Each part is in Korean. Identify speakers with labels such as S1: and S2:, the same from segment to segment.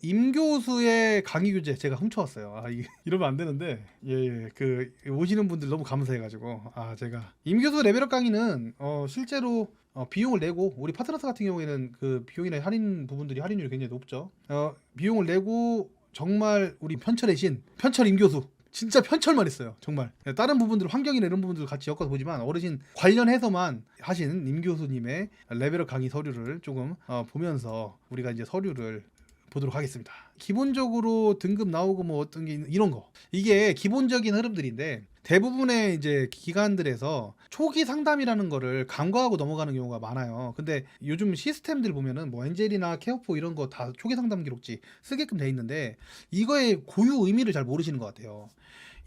S1: 임 교수의 강의 교재 제가 훔쳐왔어요. 이러면 안 되는데, 그 오시는 분들 너무 감사해가지고, 제가 임 교수 레벨업 강의는 실제로 비용을 내고, 우리 파트너스 같은 경우에는 그 비용이나 할인 부분들이 할인율이 굉장히 높죠. 비용을 내고 정말 우리 편철의 신, 편철 임 교수. 진짜 편철만 했어요. 정말 다른 부분들 환경이나 이런 부분들 같이 엮어서 보지만 어르신 관련해서만 하신 임 교수님의 레벨업 강의 서류를 조금 보면서 우리가 이제 서류를 보도록 하겠습니다. 기본적으로 등급 나오고 뭐 어떤 게 이런 거, 이게 기본적인 흐름들인데 대부분의 이제 기관들에서 초기 상담이라는 거를 간과하고 넘어가는 경우가 많아요. 근데 요즘 시스템들 보면은 뭐 엔젤이나 케어포 이런 거 다 초기 상담 기록지 쓰게끔 돼 있는데 이거의 고유 의미를 잘 모르시는 것 같아요.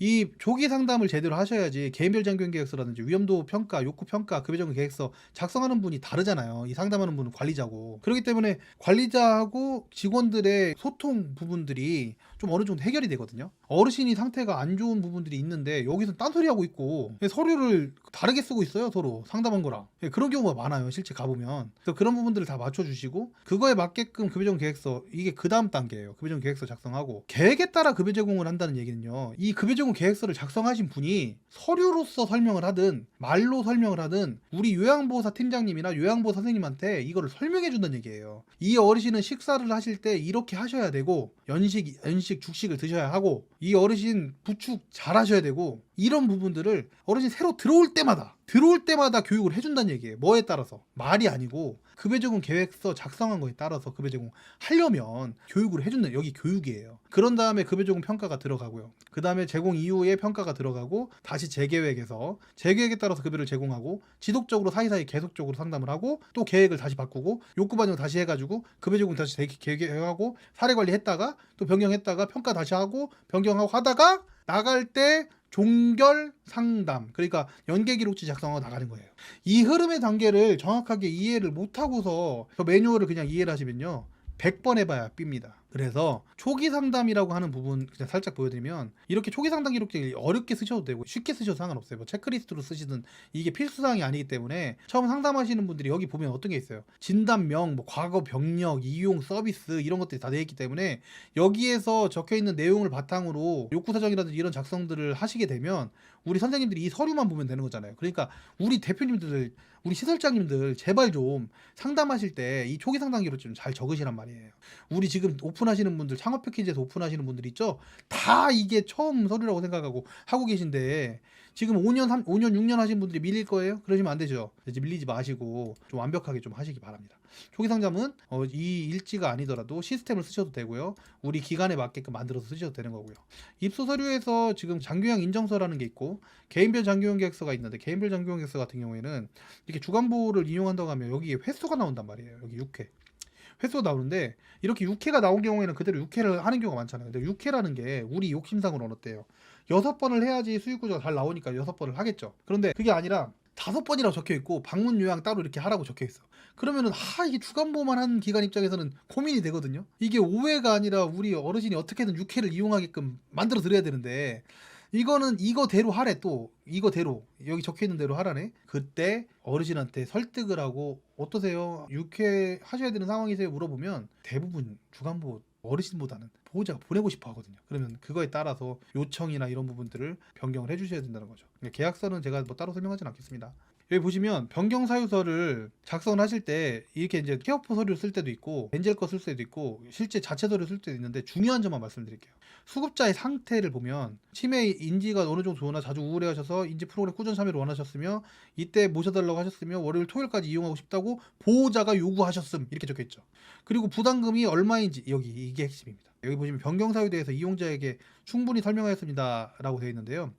S1: 이 조기 상담을 제대로 하셔야지 개인별 장기용 계획서라든지 위험도 평가, 욕구 평가, 급여 적용 계획서 작성하는 분이 다르잖아요. 이 상담하는 분은 관리자고. 그렇기 때문에 관리자하고 직원들의 소통 부분들이 좀 어느 정도 해결이 되거든요. 어르신이 상태가 안 좋은 부분들이 있는데 여기서 딴소리 하고 있고 서류를 다르게 쓰고 있어요. 서로 상담한 거랑. 그런 경우가 많아요. 실제 가보면. 그래서 그런 부분들을 다 맞춰주시고 그거에 맞게끔 급여 적용 계획서, 이게 그 다음 단계예요. 급여 적용 계획서 작성하고 계획에 따라 급여 제공을 한다는 얘기는요. 이 급여 제공 계획서를 작성하신 분이 서류로서 설명을 하든 말로 설명을 하든 우리 요양보호사 팀장님이나 요양보호 선생님한테 이거를 설명해 준다는 얘기예요. 이 어르신은 식사를 하실 때 이렇게 하셔야 되고 연식, 죽식을 드셔야 하고 이 어르신 부축 잘 하셔야 되고 이런 부분들을 어르신 새로 들어올 때마다 교육을 해준다는 얘기예요. 뭐에 따라서. 말이 아니고 급여 제공 계획서 작성한 거에 따라서 급여 제공 하려면 교육을 해준다. 여기 교육이에요. 그런 다음에 급여 제공 평가가 들어가고요. 그 다음에 제공 이후에 평가가 들어가고 다시 재계획에 따라서 급여를 제공하고 지속적으로 사이사이 계속적으로 상담을 하고 또 계획을 다시 바꾸고 욕구 반영 다시 해가지고 급여 제공 다시 계획하고 사례 관리했다가 또 변경했다가 평가 다시 하고 변경하고 하다가 나갈 때 종결 상담, 그러니까 연계 기록지 작성하고 나가는 거예요. 이 흐름의 단계를 정확하게 이해를 못하고서 저 매뉴얼을 그냥 이해를 하시면요 100번 해봐야 삠니다. 그래서 초기 상담이라고 하는 부분 그냥 살짝 보여드리면 이렇게 초기 상담 기록지 어렵게 쓰셔도 되고 쉽게 쓰셔도 상관없어요. 뭐 체크리스트로 쓰시든 이게 필수사항이 아니기 때문에 처음 상담하시는 분들이 여기 보면 어떤 게 있어요. 진단명, 뭐 과거 병력, 이용 서비스 이런 것들이 다 되어 있기 때문에 여기에서 적혀있는 내용을 바탕으로 욕구사정이라든지 이런 작성들을 하시게 되면 우리 선생님들이 이 서류만 보면 되는 거잖아요. 그러니까 우리 대표님들, 우리 시설장님들 제발 좀 상담하실 때 이 초기 상담기로 좀 잘 적으시란 말이에요. 우리 지금 오픈하시는 분들, 창업 패키지에서 오픈하시는 분들 있죠? 다 이게 처음 서류라고 생각하고 하고 계신데 지금 5년, 6년 하신 분들이 밀릴 거예요? 그러시면 안 되죠. 이제 밀리지 마시고 좀 완벽하게 좀 하시기 바랍니다. 초기 상담은 이 일지가 아니더라도 시스템을 쓰셔도 되고요. 우리 기간에 맞게끔 만들어서 쓰셔도 되는 거고요. 입소 서류에서 지금 장교양 인정서라는 게 있고 개인별 장교양 계획서가 있는데 개인별 장교양 계획서 같은 경우에는 이렇게 주간보호를 이용한다고 하면 여기에 횟수가 나온단 말이에요. 여기 6회. 횟수가 나오는데 이렇게 6회가 나온 경우에는 그대로 6회를 하는 경우가 많잖아요. 근데 6회라는 게 우리 욕심상으로는 어때요? 6번을 해야지 수익 구조가 잘 나오니까 6번을 하겠죠. 그런데 그게 아니라 5번이라고 적혀 있고 방문 요양 따로 이렇게 하라고 적혀 있어. 그러면은 이게 주간보호만 한 기관 입장에서는 고민이 되거든요. 이게 5회가 아니라 우리 어르신이 어떻게든 6회를 이용하게끔 만들어 드려야 되는데 이거는 이거대로 하래. 또 이거대로 여기 적혀있는 대로 하라네. 그때 어르신한테 설득을 하고 어떠세요? 6회 하셔야 되는 상황이세요? 물어보면 대부분 주간보호 어르신보다는 보호자가 보내고 싶어 하거든요. 그러면 그거에 따라서 요청이나 이런 부분들을 변경을 해주셔야 된다는 거죠. 계약서는 제가 뭐 따로 설명하진 않겠습니다. 여기 보시면 변경 사유서를 작성을 하실 때 이렇게 이제 케어포 서류 쓸 때도 있고 엔젤 거 쓸 때도 있고 실제 자체 서류 쓸 때도 있는데 중요한 점만 말씀드릴게요. 수급자의 상태를 보면 치매 인지가 어느 정도 좋으나 자주 우울해하셔서 인지 프로그램 꾸준히 참여를 원하셨으며 이때 모셔달라고 하셨으며 월요일 토요일까지 이용하고 싶다고 보호자가 요구하셨음 이렇게 적혀있죠. 그리고 부담금이 얼마인지 여기 이게 핵심입니다. 여기 보시면 변경 사유에 대해서 이용자에게 충분히 설명하였습니다 라고 되어 있는데요.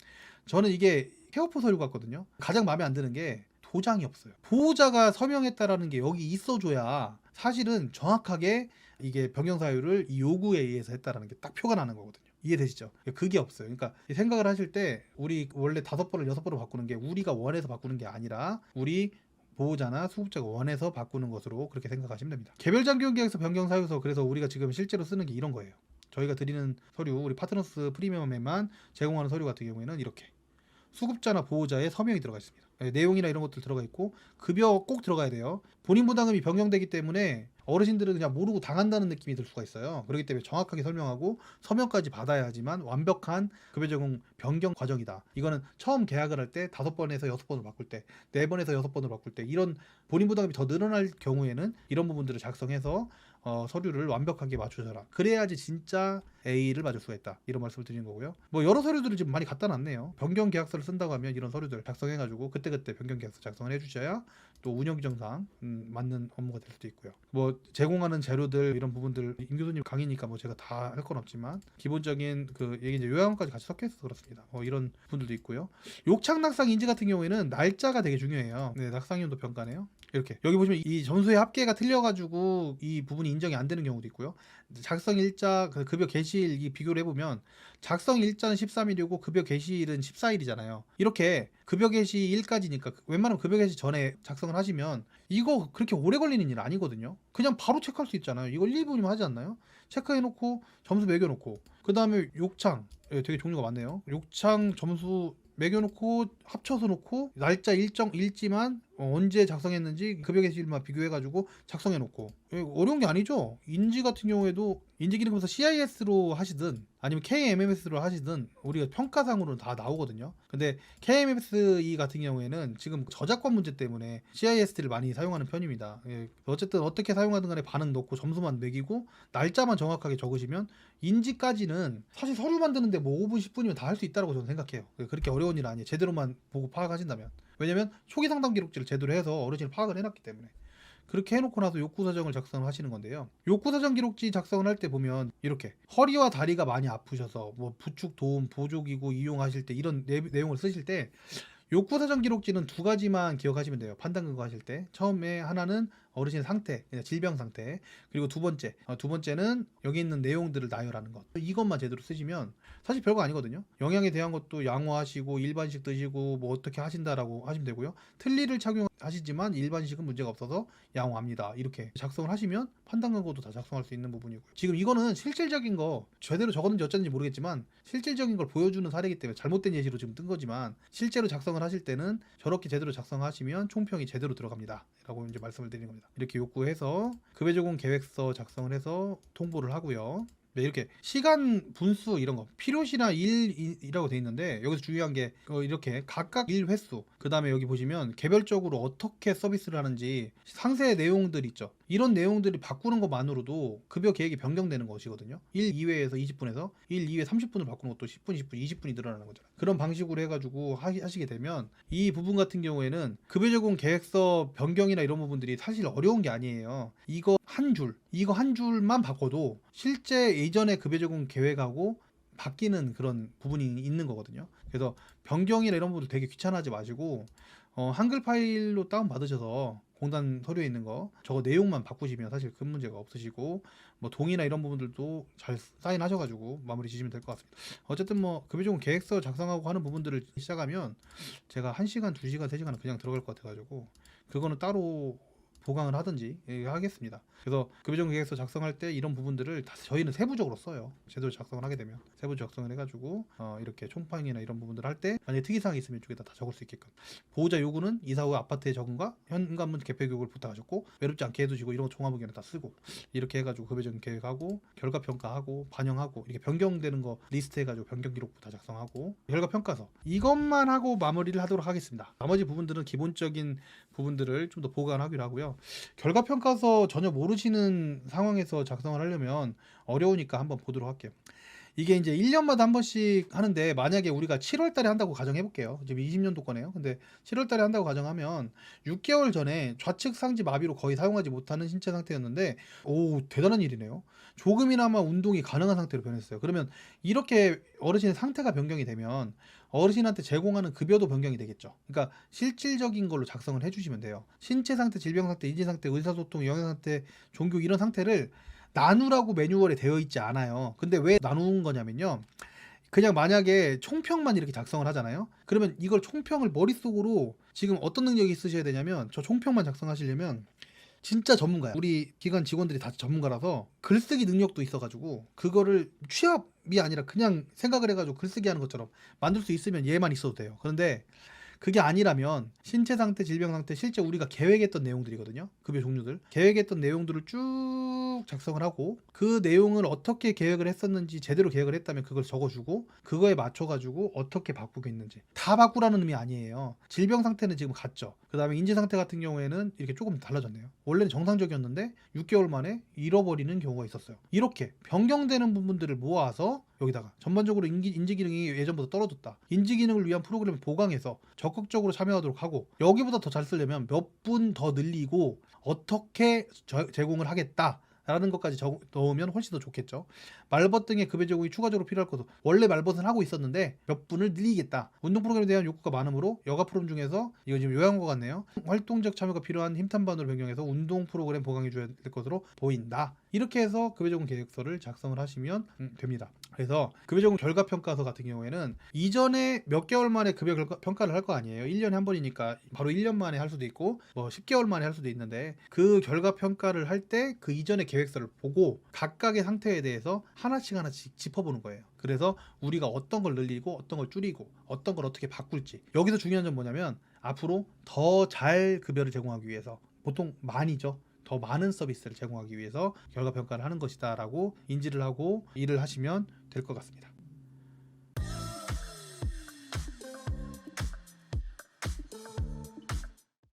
S1: 저는 이게 케어포 서류 같거든요. 가장 마음에 안 드는 게 도장이 없어요. 보호자가 서명했다라는 게 여기 있어줘야 사실은 정확하게 이게 변경 사유를 이 요구에 의해서 했다라는 게 딱 표가 나는 거거든요. 이해되시죠? 그게 없어요. 그러니까 생각을 하실 때 우리 원래 5번을 6번으로 바꾸는 게 우리가 원해서 바꾸는 게 아니라 우리 보호자나 수급자가 원해서 바꾸는 것으로 그렇게 생각하시면 됩니다. 개별 장기용 계약서 변경 사유서, 그래서 우리가 지금 실제로 쓰는 게 이런 거예요. 저희가 드리는 서류, 우리 파트너스 프리미엄에만 제공하는 서류 같은 경우에는 이렇게 수급자나 보호자의 서명이 들어가 있습니다. 내용이나 이런 것들 들어가 있고 급여 꼭 들어가야 돼요. 본인 부담금이 변경되기 때문에 어르신들은 그냥 모르고 당한다는 느낌이 들 수가 있어요. 그렇기 때문에 정확하게 설명하고 서명까지 받아야 하지만 완벽한 급여 제공 변경 과정이다. 이거는 처음 계약을 할 때 5번에서 6번으로 바꿀 때, 4번에서 6번으로 바꿀 때 이런 본인 부담이 더 늘어날 경우에는 이런 부분들을 작성해서 서류를 완벽하게 맞추셔라. 그래야지 진짜 A를 맞을 수가 있다. 이런 말씀을 드리는 거고요. 뭐 여러 서류들을 지금 많이 갖다 놨네요. 변경 계약서를 쓴다고 하면 이런 서류들 작성해가지고 그때그때 변경 계약서 작성을 해주셔야 또 운영 규정상 맞는 업무가 될 수도 있고요. 뭐 제공하는 재료들 이런 부분들 임 교수님 강의니까 뭐 제가 다 할 건 없지만 기본적인 그 얘기 이제 요약원까지 같이 섞여 있어서 그렇습니다. 이런 분들도 있고요. 욕창 낙상 인지 같은 경우에는 날짜가 되게 중요해요. 네, 낙상연도 평가네요. 이렇게 여기 보시면 이 점수의 합계가 틀려가지고 이 부분이 인정이 안 되는 경우도 있고요. 작성 일자 그 급여 개시일 이 비교를 해보면 작성 일자는 13일이고 급여 개시일은 14일이잖아요. 이렇게 급여 개시일까지니까 웬만하면 급여 개시 전에 작성을 하시면 이거 그렇게 오래 걸리는 일 아니거든요. 그냥 바로 체크할 수 있잖아요. 이거 1, 2분이면 하지 않나요? 체크해놓고 점수 매겨놓고 그 다음에 욕창 되게 종류가 많네요. 욕창 점수 매겨놓고 합쳐서 놓고 날짜 일지만 언제 작성했는지 급여 개시일만 비교해가지고 작성해놓고 어려운 게 아니죠. 인지 같은 경우에도 인지기능검사 CIS로 하시든 아니면 KMMS로 하시든 우리가 평가상으로는 다 나오거든요. 근데 KMMS 같은 경우에는 지금 저작권 문제 때문에 CIS를 많이 사용하는 편입니다. 어쨌든 어떻게 사용하든 간에 반응 넣고 점수만 매기고 날짜만 정확하게 적으시면 인지까지는 사실 서류 만드는데 뭐 5분 10분이면 다 할 수 있다고 저는 생각해요. 그렇게 어려운 일 아니에요. 제대로만 보고 파악하신다면. 왜냐면 초기 상담 기록지를 제대로 해서 어르신을 파악을 해놨기 때문에. 그렇게 해놓고 나서 욕구 사정을 작성을 하시는 건데요. 욕구 사정 기록지 작성을 할 때 보면 이렇게 허리와 다리가 많이 아프셔서 뭐 부축 도움 보조기구 이용하실 때 이런 내용을 쓰실 때 욕구 사정 기록지는 2가지만 기억하시면 돼요. 판단 근거 하실 때 처음에 하나는 어르신의 상태, 질병 상태, 그리고 두 번째는 여기 있는 내용들을 나열하는 것. 이것만 제대로 쓰시면 사실 별거 아니거든요. 영양에 대한 것도 양호하시고 일반식 드시고 뭐 어떻게 하신다라고 하시면 되고요. 틀니를 착용하시지만 일반식은 문제가 없어서 양호합니다. 이렇게 작성을 하시면 판단 근거도 다 작성할 수 있는 부분이고요. 지금 이거는 실질적인 거 제대로 적었는지 어쩐지 모르겠지만 실질적인 걸 보여주는 사례이기 때문에 잘못된 예시로 지금 뜬 거지만 실제로 작성을 하실 때는 저렇게 제대로 작성하시면 총평이 제대로 들어갑니다. 라고 이제 말씀을 드리는 겁니다. 이렇게 욕구해서 급여 제공 계획서 작성을 해서 통보를 하고요. 네, 이렇게 시간 분수 이런 거 필요시나 일이라고 돼 있는데 여기서 중요한 게 이렇게 각각 일 횟수 그 다음에 여기 보시면 개별적으로 어떻게 서비스를 하는지 상세 내용들 있죠. 이런 내용들이 바꾸는 것만으로도 급여 계획이 변경되는 것이거든요. 1 2회에서 20분에서 1 2회 30분을 바꾸는 것도 10분 10분 20분이 늘어나는 거잖아요. 그런 방식으로 해가지고 하시게 되면 이 부분 같은 경우에는 급여 제공 계획서 변경이나 이런 부분들이 사실 어려운 게 아니에요. 이거 한 줄만 바꿔도 실제 이전의 급여 제공 계획하고 바뀌는 그런 부분이 있는 거거든요. 그래서 변경이나 이런 부분들 되게 귀찮아하지 마시고 한글 파일로 다운 받으셔서 공단 서류에 있는 거 저거 내용만 바꾸시면 사실 큰 문제가 없으시고 뭐 동의나 이런 부분들도 잘 사인하셔가지고 마무리 지시면 될 것 같습니다. 어쨌든 뭐 급여 제공 계획서 작성하고 하는 부분들을 시작하면 제가 1시간, 2시간, 3시간은 그냥 들어갈 것 같아가지고 그거는 따로 보강을 하든지 하겠습니다. 그래서 급여 제공 계획서 작성할 때 이런 부분들을 다 저희는 세부적으로 써요. 제대로 작성을 하게 되면 세부 작성을 해가지고 이렇게 총파행이나 이런 부분들 할 때 만약에 특이사항이 있으면 이쪽에다 다 적을 수 있게끔 보호자 요구는 이사 후 아파트의 적응과 현관문 개폐 교육을 부탁하셨고 외롭지 않게 해두시고 이런 거 종합 의견을 다 쓰고 이렇게 해가지고 급여 제공 계획하고 결과 평가하고 반영하고 이렇게 변경되는 거 리스트 해가지고 변경 기록부 다 작성하고 결과 평가서 이것만 하고 마무리를 하도록 하겠습니다. 나머지 부분들은 기본적인 부분들을 좀 더 보강하기로 하고요. 결과 평가서 전혀 모르시는 상황에서 작성을 하려면 어려우니까 한번 보도록 할게요. 이게 이제 1년마다 한 번씩 하는데 만약에 우리가 7월 달에 한다고 가정해 볼게요. 지금 20년도 거네요. 근데 7월 달에 한다고 가정하면 6개월 전에 좌측 상지 마비로 거의 사용하지 못하는 신체 상태였는데 오 대단한 일이네요. 조금이나마 운동이 가능한 상태로 변했어요. 그러면 이렇게 어르신의 상태가 변경이 되면 어르신한테 제공하는 급여도 변경이 되겠죠. 그러니까 실질적인 걸로 작성을 해주시면 돼요. 신체 상태, 질병 상태, 인지 상태, 의사소통, 영양 상태, 종교 이런 상태를 나누라고 매뉴얼에 되어 있지 않아요. 근데 왜 나누는 거냐면요. 그냥 만약에 총평만 이렇게 작성을 하잖아요. 그러면 이걸 총평을 머릿속으로 지금 어떤 능력이 있으셔야 되냐면 저 총평만 작성하시려면 진짜 전문가야. 우리 기관 직원들이 다 전문가라서 글쓰기 능력도 있어가지고 그거를 취업이 아니라 그냥 생각을 해가지고 글쓰기 하는 것처럼 만들 수 있으면 얘만 있어도 돼요. 그런데 그게 아니라면 신체 상태, 질병 상태, 실제 우리가 계획했던 내용들이거든요. 급여 종류들. 계획했던 내용들을 쭉 작성을 하고 그 내용을 어떻게 계획을 했었는지 제대로 계획을 했다면 그걸 적어주고 그거에 맞춰가지고 어떻게 바꾸겠는지. 다 바꾸라는 의미 아니에요. 질병 상태는 지금 같죠. 그 다음에 인지 상태 같은 경우에는 이렇게 조금 달라졌네요. 원래는 정상적이었는데 6개월 만에 잃어버리는 경우가 있었어요. 이렇게 변경되는 부분들을 모아서 여기다가 전반적으로 인지 기능이 예전보다 떨어졌다. 인지 기능을 위한 프로그램을 보강해서 적극적으로 참여하도록 하고 여기보다 더 잘 쓰려면 몇 분 더 늘리고 어떻게 제공을 하겠다. 라는 것까지 넣으면 훨씬 더 좋겠죠. 말벗 등의 급여 제공이 추가적으로 필요할 것도 원래 말벗은 하고 있었는데 몇 분을 늘리겠다. 운동 프로그램에 대한 욕구가 많으므로 여가 프로그램 중에서 이거 지금 요약한 것 같네요. 활동적 참여가 필요한 힘탄반으로 변경해서 운동 프로그램 보강해 줘야 될 것으로 보인다. 이렇게 해서 급여 제공 계획서를 작성을 하시면 됩니다. 그래서 급여 제공 결과 평가서 같은 경우에는 이전에 몇 개월 만에 급여 평가를 할 거 아니에요. 1년에 한 번이니까 바로 1년 만에 할 수도 있고 뭐 10개월 만에 할 수도 있는데 그 결과 평가를 할 때 그 이전의 계획서를 보고 각각의 상태에 대해서 하나씩 짚어보는 거예요. 그래서 우리가 어떤 걸 늘리고 어떤 걸 줄이고 어떤 걸 어떻게 바꿀지. 여기서 중요한 점 뭐냐면 앞으로 더 잘 급여를 제공하기 위해서 보통 많이죠. 더 많은 서비스를 제공하기 위해서 결과 평가를 하는 것이다 라고 인지를 하고 일을 하시면 될 것 같습니다.